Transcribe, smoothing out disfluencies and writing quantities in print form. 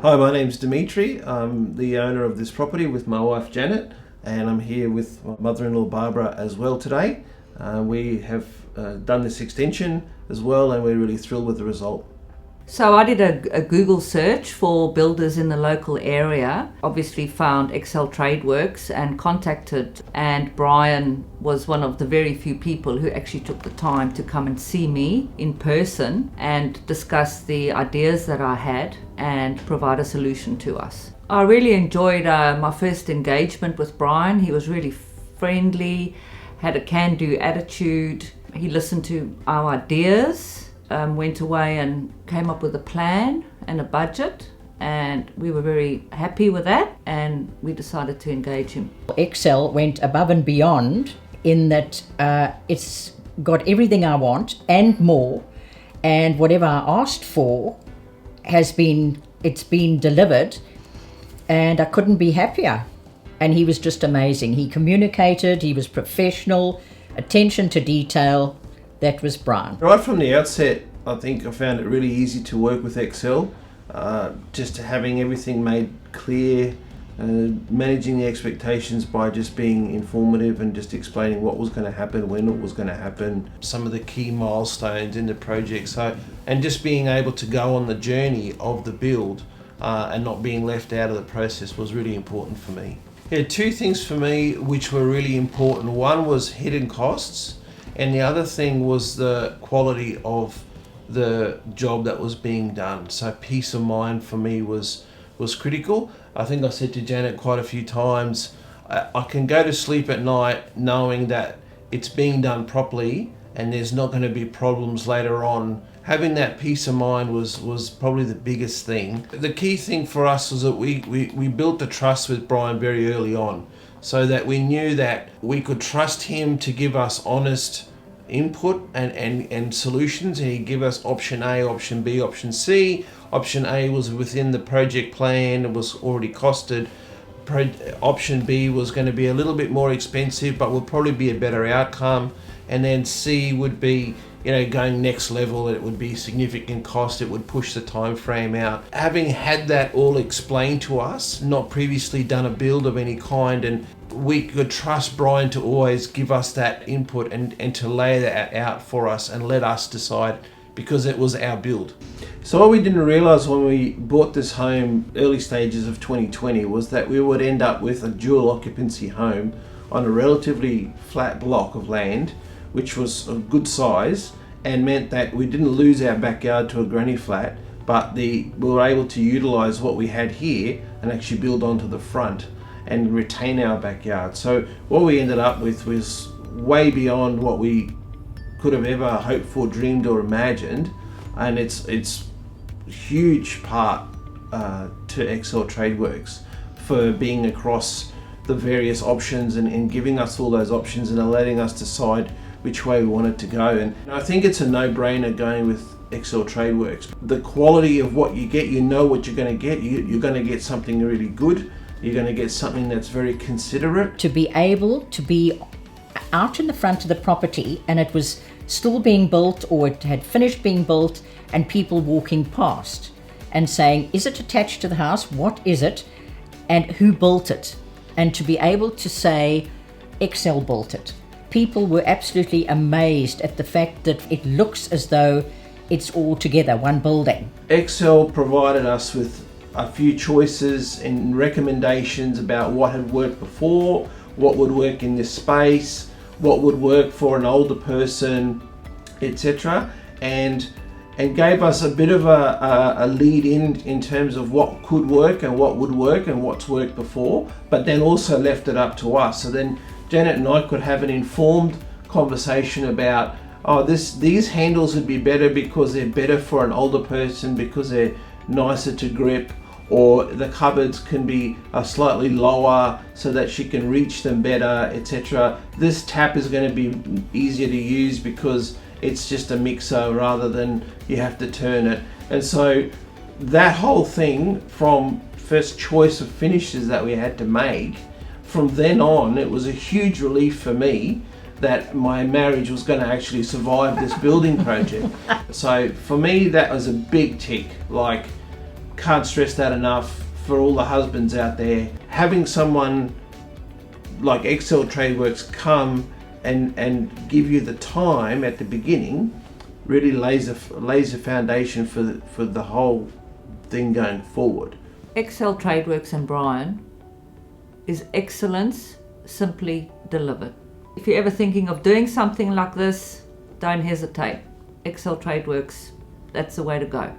Hi, my name's Dimitri. I'm the owner of this property with my wife Janet, and I'm here with my mother-in-law Barbara as well today. We have done this extension as well, and we're really thrilled with the result. So I did a Google search for builders in the local area, obviously found Excel Tradeworks and contacted, and Brian was one of the very few people who actually took the time to come and see me in person and discuss the ideas that I had and provide a solution to us. I really enjoyed my first engagement with Brian. He was really friendly, had a can-do attitude. He listened to our ideas, went away and came up with a plan and a budget, and we were very happy with that, and we decided to engage him. Excel went above and beyond in that it's got everything I want and more, and whatever I asked for it's been delivered, and I couldn't be happier. And he was just amazing. He communicated, he was professional, attention to detail. That was Brian. Right from the outset, I think I found it really easy to work with Excel. Just having everything made clear, managing the expectations by just being informative and just explaining what was going to happen, when it was going to happen, some of the key milestones in the project. And just being able to go on the journey of the build and not being left out of the process was really important for me. Yeah, two things for me which were really important. One was hidden costs, and the other thing was the quality of the job that was being done. So peace of mind for me was critical. I think I said to Janet quite a few times, I can go to sleep at night knowing that it's being done properly and there's not going to be problems later on. Having that peace of mind was probably the biggest thing. The key thing for us was that we built the trust with Brian very early on, so that we knew that we could trust him to give us honest input and solutions, and he'd give us option A, option B, option C. Option A was within the project plan, it was already costed. Option B was going to be a little bit more expensive but would probably be a better outcome, and then C would be going next level. It would be significant cost, it would push the time frame out. Having had that all explained to us, not previously done a build of any kind, and we could trust Brian to always give us that input and to lay that out for us and let us decide, because it was our build. So what we didn't realise when we bought this home early stages of 2020 was that we would end up with a dual occupancy home on a relatively flat block of land, which was a good size and meant that we didn't lose our backyard to a granny flat, but we were able to utilise what we had here and actually build onto the front and retain our backyard. So what we ended up with was way beyond what we could have ever hoped for, dreamed or imagined, and it's a huge part to Excel Tradeworks for being across the various options and giving us all those options and letting us decide which way we wanted to go. And I think it's a no-brainer going with Excel Tradeworks. The quality of what you get, you know what you're going to get. You're going to get something really good. You're going to get something that's very considerate. To be able to be out in the front of the property and it was still being built, or it had finished being built, and people walking past and saying, is it attached to the house? What is it? And who built it? And to be able to say, Excel built it. People were absolutely amazed at the fact that it looks as though it's all together, one building. Excel provided us with a few choices and recommendations about what had worked before, what would work in this space, what would work for an older person, etc. And gave us a bit of a lead in terms of what could work and what would work and what's worked before, but then also left it up to us. So then Janet and I could have an informed conversation about, these handles would be better because they're better for an older person because they're nicer to grip, or the cupboards can be slightly lower so that she can reach them better, etc. This tap is going to be easier to use because it's just a mixer rather than you have to turn it. And so that whole thing, from first choice of finishes that we had to make, from then on it was a huge relief for me that my marriage was going to actually survive this building project. So for me that was a big tick. Like, can't stress that enough for all the husbands out there. Having someone like Excel Tradeworks come and give you the time at the beginning really lays a foundation for the whole thing going forward. Excel Tradeworks and Brian is excellence simply delivered. If you're ever thinking of doing something like this, don't hesitate. Excel Tradeworks, that's the way to go.